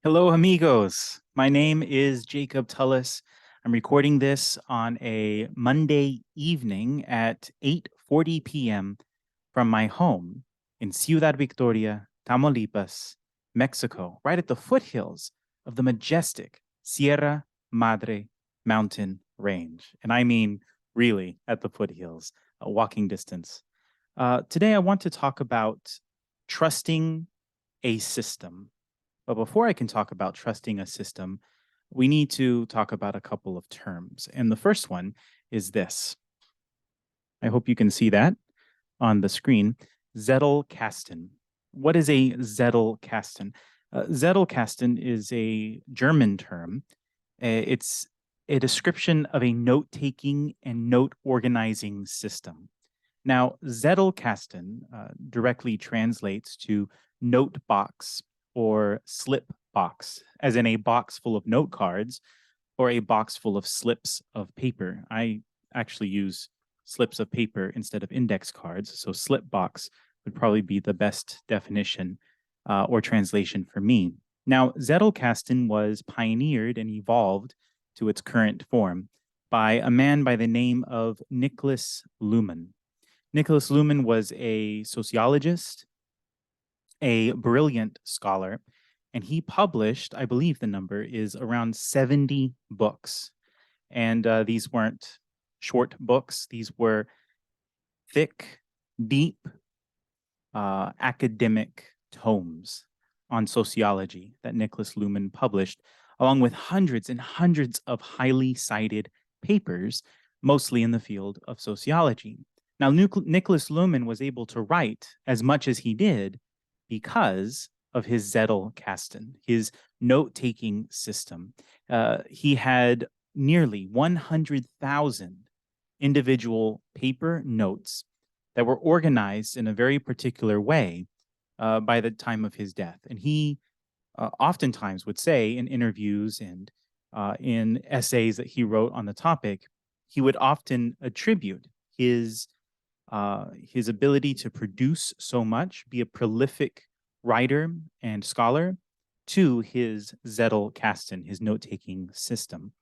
Hello, amigos. My name is Jacob Tullos. I'm recording this on a Monday evening at 8:40 p.m. from my home in Ciudad Victoria, Tamaulipas, Mexico, right at the foothills of the majestic Sierra Madre mountain range. And I mean really at the foothills, a walking distance. Today, I want to talk about trusting a system. But before I can talk about trusting a system, we need to talk about a couple of terms. And the first one is this. I hope you can see that on the screen. Zettelkasten. What is a Zettelkasten? Zettelkasten is a German term. It's a description of a note-taking and note-organizing system. Now, Zettelkasten directly translates to note box or slip box, as in a box full of note cards or a box full of slips of paper. I actually use slips of paper instead of index cards, so slip box would probably be the best definition or translation for me. Now, Zettelkasten was pioneered and evolved to its current form by a man by the name of Niklas Luhmann. Niklas Luhmann was a sociologist, a brilliant scholar, and he published, I believe the number is around 70 books. And these weren't short books, these were thick, deep academic tomes on sociology that Niklas Luhmann published, along with hundreds and hundreds of highly cited papers, mostly in the field of sociology. Now, Niklas Luhmann was able to write as much as he did because of his Zettelkasten, his note-taking system. He had nearly 100,000 individual paper notes that were organized in a very particular way by the time of his death. And he oftentimes would say in interviews and in essays that he wrote on the topic, he would often attribute his ability to produce so much, be a prolific writer and scholar, to his Zettelkasten, his note-taking system.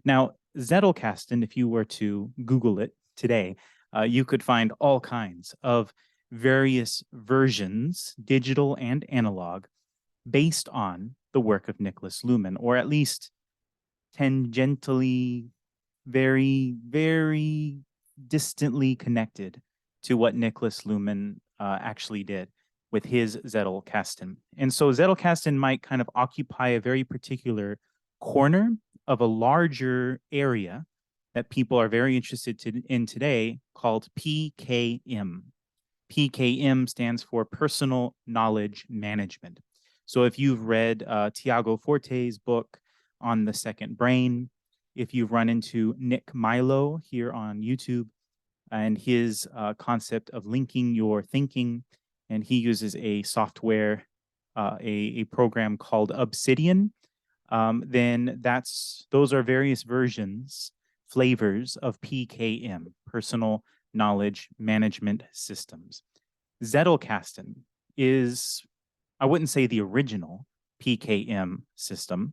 Now, Zettelkasten, if you were to Google it today, you could find all kinds of various versions, digital and analog, based on the work of Niklas Luhmann, or at least tangentially, very, very distantly connected to what Niklas Luhmann actually did with his Zettelkasten. And so Zettelkasten might kind of occupy a very particular corner of a larger area that people are very interested in today called PKM. PKM stands for Personal Knowledge Management. So if you've read Tiago Forte's book on the second brain, if you've run into Nick Milo here on YouTube and his concept of linking your thinking, and he uses a software, a program called Obsidian, then those are various versions, flavors of PKM, Personal Knowledge Management Systems. Zettelkasten is, I wouldn't say the original PKM system,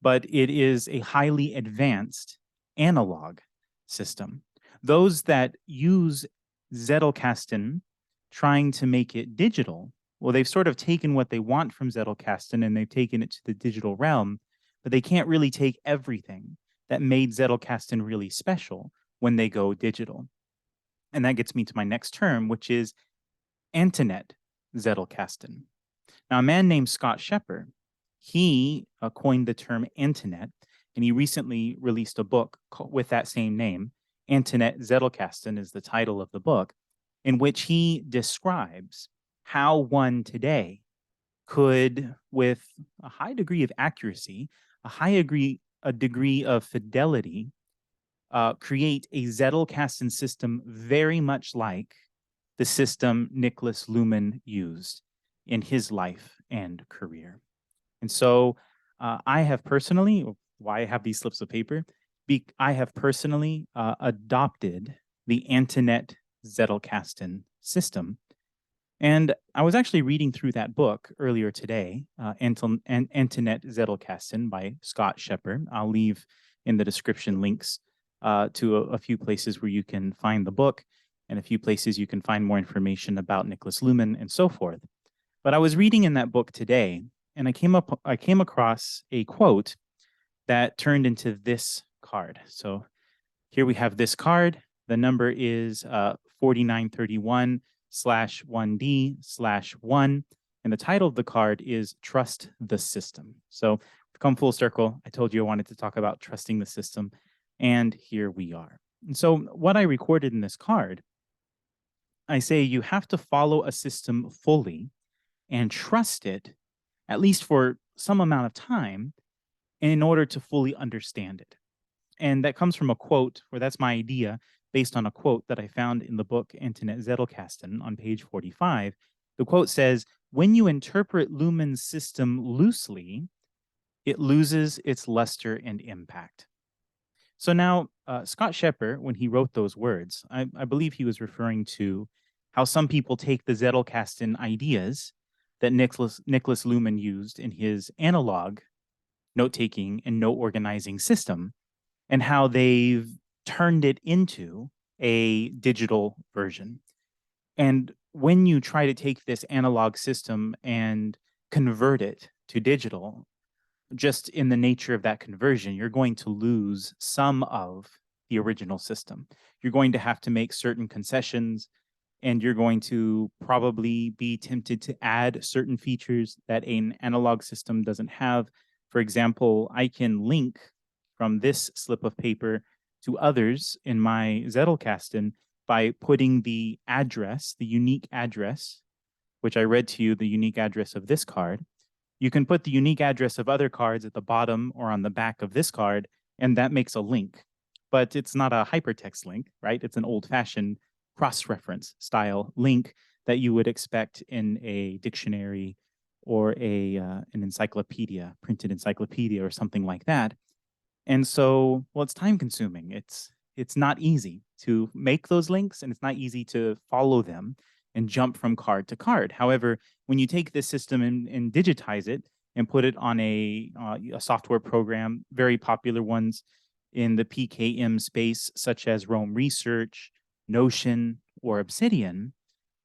but it is a highly advanced analog system. Those that use Zettelkasten trying to make it digital, well, they've sort of taken what they want from Zettelkasten and they've taken it to the digital realm, but they can't really take everything that made Zettelkasten really special when they go digital. And that gets me to my next term, which is Antinet Zettelkasten. Now, a man named Scott Shepard, he coined the term Antinet, and he recently released a book with that same name. Antinet Zettelkasten is the title of the book, in which he describes how one today could, with a high degree of accuracy, a degree of fidelity, create a Zettelkasten system very much like the system Niklas Luhmann used in his life and career. And so I have personally, why I have these slips of paper, I have personally adopted the Antinet Zettelkasten system And I was actually reading through that book earlier today, Antinet Zettelkasten by Scott Shepard. I'll leave in the description links to a few places where you can find the book and a few places you can find more information about Niklas Luhmann and so forth. But I was reading in that book today, and I came across a quote that turned into this card. So here we have this card. The number is 4931/1D/1. And the title of the card is Trust the System. So to come full circle, I told you I wanted to talk about trusting the system. And here we are. And so what I recorded in this card, I say you have to follow a system fully and trust it, at least for some amount of time, in order to fully understand it. And that comes from a quote, or that's my idea, based on a quote that I found in the book Antinet Zettelkasten on page 45. The quote says, "When you interpret Luhmann's system loosely, it loses its luster and impact." So now, Scott Shepard, when he wrote those words, I believe he was referring to how some people take the Zettelkasten ideas that Niklas Luhmann used in his analog note-taking and note organizing system, and how they've turned it into a digital version. And when you try to take this analog system and convert it to digital, just in the nature of that conversion, you're going to lose some of the original system. You're going to have to make certain concessions, and you're going to probably be tempted to add certain features that an analog system doesn't have. For example, I can link from this slip of paper to others in my Zettelkasten by putting the address, the unique address, which I read to you, the unique address of this card. You can put the unique address of other cards at the bottom or on the back of this card, and that makes a link. But it's not a hypertext link, right? It's an old-fashioned cross-reference style link that you would expect in a dictionary or an encyclopedia, printed encyclopedia or something like that. And so, well, it's time consuming. It's not easy to make those links, and it's not easy to follow them and jump from card to card. However, when you take this system and digitize it and put it on a software program, very popular ones in the PKM space, such as Rome Research, Notion, or Obsidian,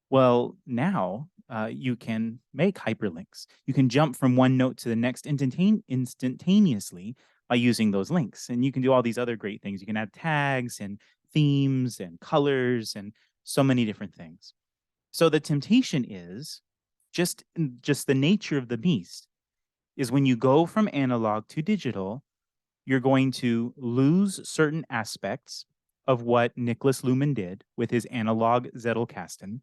well, now you can make hyperlinks. You can jump from one note to the next instantaneously by using those links. And you can do all these other great things. You can add tags and themes and colors and so many different things. So the temptation is just the nature of the beast is when you go from analog to digital, you're going to lose certain aspects of what Niklas Luhmann did with his analog Zettelkasten,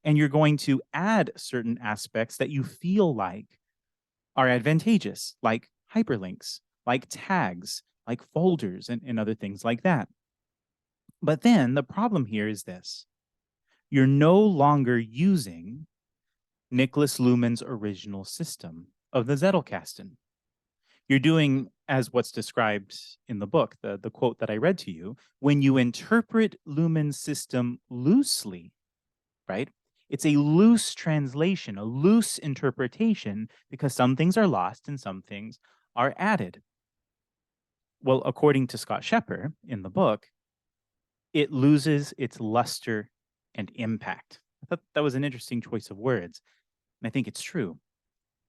and you're going to add certain aspects that you feel like are advantageous, like hyperlinks, like tags, like folders, and other things like that. But then the problem here is this. You're no longer using Niklas Luhmann's original system of the Zettelkasten. You're doing as what's described in the book, the quote that I read to you, when you interpret Luhmann's system loosely, right? It's a loose translation, a loose interpretation, because some things are lost and some things are added. Well, according to Scott Shepard in the book, it loses its luster and impact. I thought that was an interesting choice of words, and I think it's true.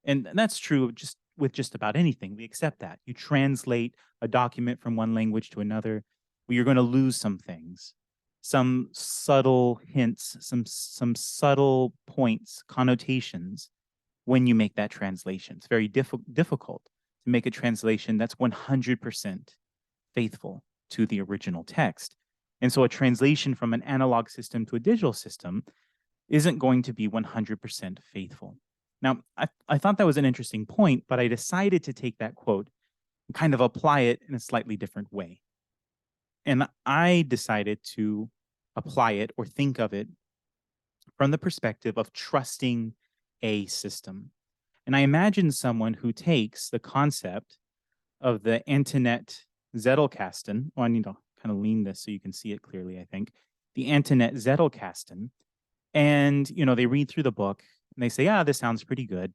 And that's true just with just about anything. We accept that. You translate a document from one language to another, well, you're going to lose some things, some subtle hints, some subtle points, connotations when you make that translation. It's very difficult to make a translation that's 100% faithful to the original text. And so a translation from an analog system to a digital system isn't going to be 100% faithful. Now, I thought that was an interesting point, but I decided to take that quote and kind of apply it in a slightly different way. And I decided to apply it or think of it from the perspective of trusting a system. And I imagine someone who takes the concept of the Antinet Zettelkasten, I need to kind of lean this so you can see it clearly, I think, the Antinet Zettelkasten, And, they read through the book and they say, this sounds pretty good.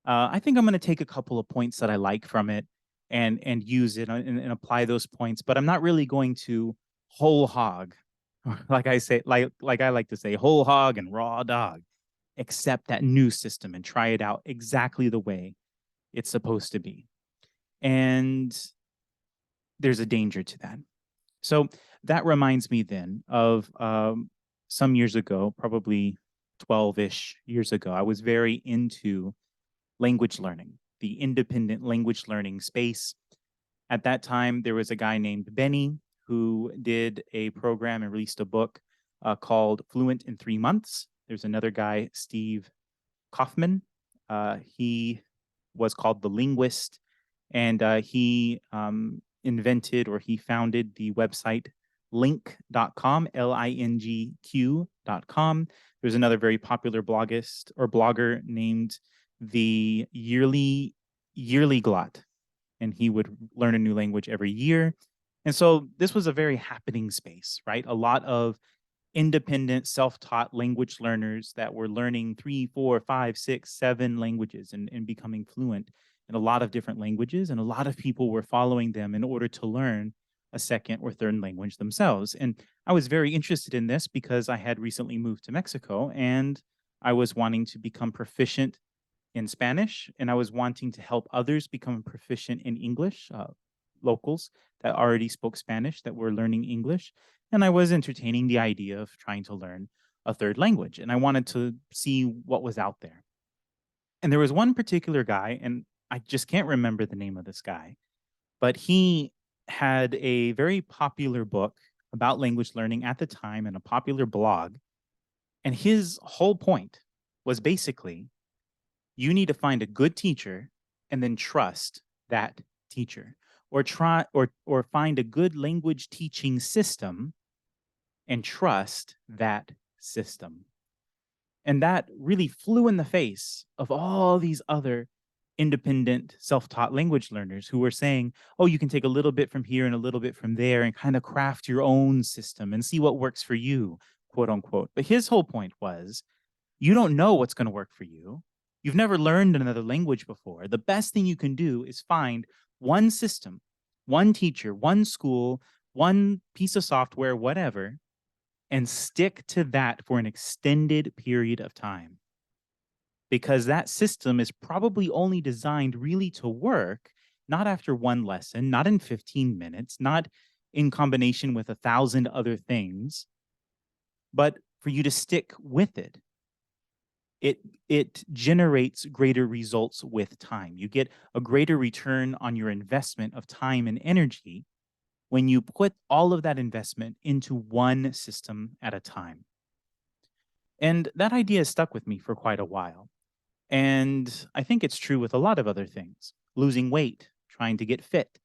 I think I'm going to take a couple of points that I like from it and use it and apply those points, but I'm not really going to whole hog, like I say, like I like to say, whole hog and raw dog, accept that new system and try it out exactly the way it's supposed to be. And there's a danger to that. So that reminds me then of some years ago, probably 12-ish years ago, I was very into language learning, the independent language learning space. At that time, there was a guy named Benny who did a program and released a book called Fluent in 3 Months. There's another guy, Steve Kaufman. He was called the Linguist, and he invented, or he founded, the website link.com, LINGQ.com. There's another very popular blogger named the Yearly Glot, and he would learn a new language every year. And so this was a very happening space, right? A lot of independent, self-taught language learners that were learning 3, 4, 5, 6, 7 languages and becoming fluent in a lot of different languages. And a lot of people were following them in order to learn a second or third language themselves. And I was very interested in this because I had recently moved to Mexico and I was wanting to become proficient in Spanish, and I was wanting to help others become proficient in English, locals that already spoke Spanish that were learning English. And I was entertaining the idea of trying to learn a third language, and I wanted to see what was out there. And there was one particular guy, and I just can't remember the name of this guy, but he had a very popular book about language learning at the time and a popular blog. And his whole point was basically, you need to find a good teacher and then trust that teacher, or try or find a good language teaching system and trust that system. And that really flew in the face of all these other independent self-taught language learners who were saying, oh, you can take a little bit from here and a little bit from there and kind of craft your own system and see what works for you, quote unquote. But his whole point was, you don't know what's going to work for you. You've never learned another language before. The best thing you can do is find one system, one teacher, one school, one piece of software, whatever, and stick to that for an extended period of time. Because that system is probably only designed really to work, not after one lesson, not in 15 minutes, not in combination with 1,000 other things, but for you to stick with it. It generates greater results with time. You get a greater return on your investment of time and energy when you put all of that investment into one system at a time. And that idea stuck with me for quite a while. And I think it's true with a lot of other things. Losing weight, trying to get fit,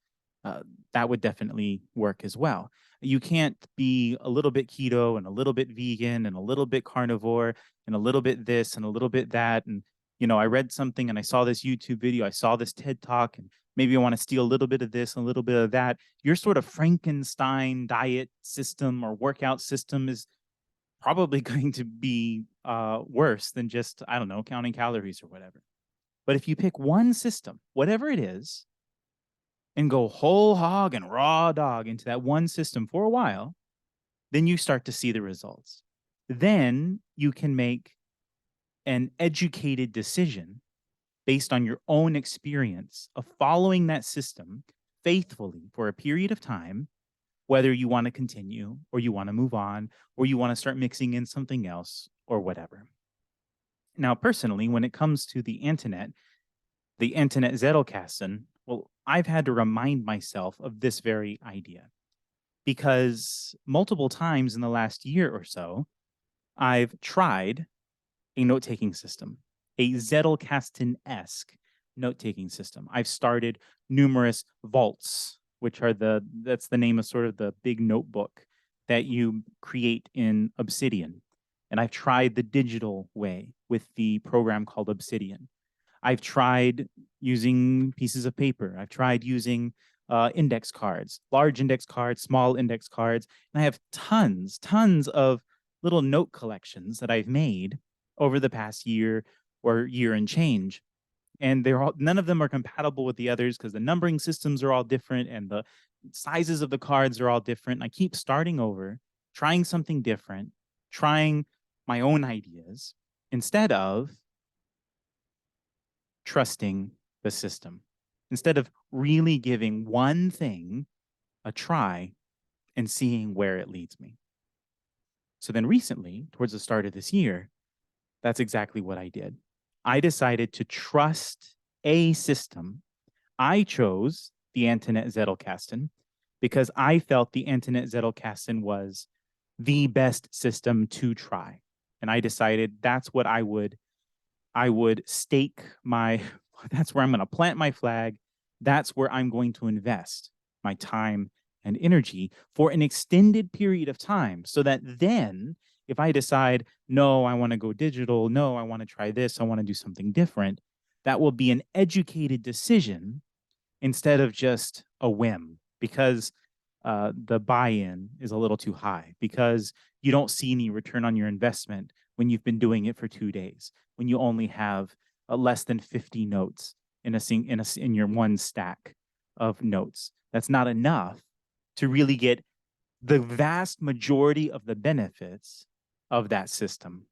that would definitely work as well. You can't be a little bit keto and a little bit vegan and a little bit carnivore and a little bit this and a little bit that. And, I read something and I saw this YouTube video, I saw this TED Talk, and maybe I want to steal a little bit of this and a little bit of that. Your sort of Frankenstein diet system or workout system is probably going to be worse than just, I don't know, counting calories or whatever. But if you pick one system, whatever it is, and go whole hog and raw dog into that one system for a while, then you start to see the results. Then you can make an educated decision based on your own experience of following that system faithfully for a period of time, whether you want to continue or you want to move on or you want to start mixing in something else or whatever. Now, personally, when it comes to the Antinet Zettelkasten, well, I've had to remind myself of this very idea because multiple times in the last year or so, I've tried a note-taking system, a Zettelkasten-esque note-taking system. I've started numerous vaults, which are that's the name of sort of the big notebook that you create in Obsidian. And I've tried the digital way with the program called Obsidian. I've tried using pieces of paper. I've tried using index cards, large index cards, small index cards. And I have tons of little note collections that I've made over the past year or year and change. And none of them are compatible with the others because the numbering systems are all different and the sizes of the cards are all different. And I keep starting over, trying something different, trying my own ideas instead of trusting the system, instead of really giving one thing a try and seeing where it leads me. So then recently, towards the start of this year, that's exactly what I did. I decided to trust a system. I chose the Antinet Zettelkasten because I felt the Antinet Zettelkasten was the best system to try. And I decided that's what I would stake my, that's where I'm going to plant my flag. That's where I'm going to invest my time and energy for an extended period of time so that then if I decide, no, I want to go digital, no, I want to try this, I want to do something different, that will be an educated decision instead of just a whim because the buy-in is a little too high because you don't see any return on your investment when you've been doing it for 2 days, when you only have less than 50 notes in your one stack of notes. That's not enough to really get the vast majority of the benefits of that system.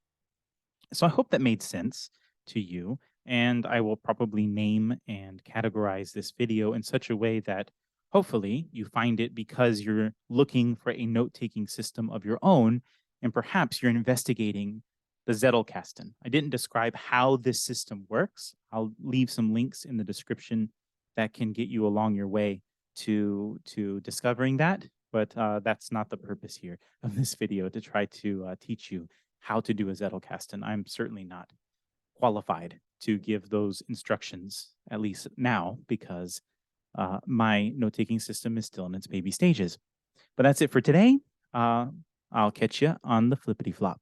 So I hope that made sense to you, and I will probably name and categorize this video in such a way that hopefully you find it because you're looking for a note-taking system of your own, and perhaps you're investigating the Zettelkasten. I didn't describe how this system works. I'll leave some links in the description that can get you along your way to discovering that, but that's not the purpose here of this video, to try to teach you how to do a Zettelkasten. I'm certainly not qualified to give those instructions, at least now, because my note-taking system is still in its baby stages. But that's it for today. I'll catch you on the flippity flop.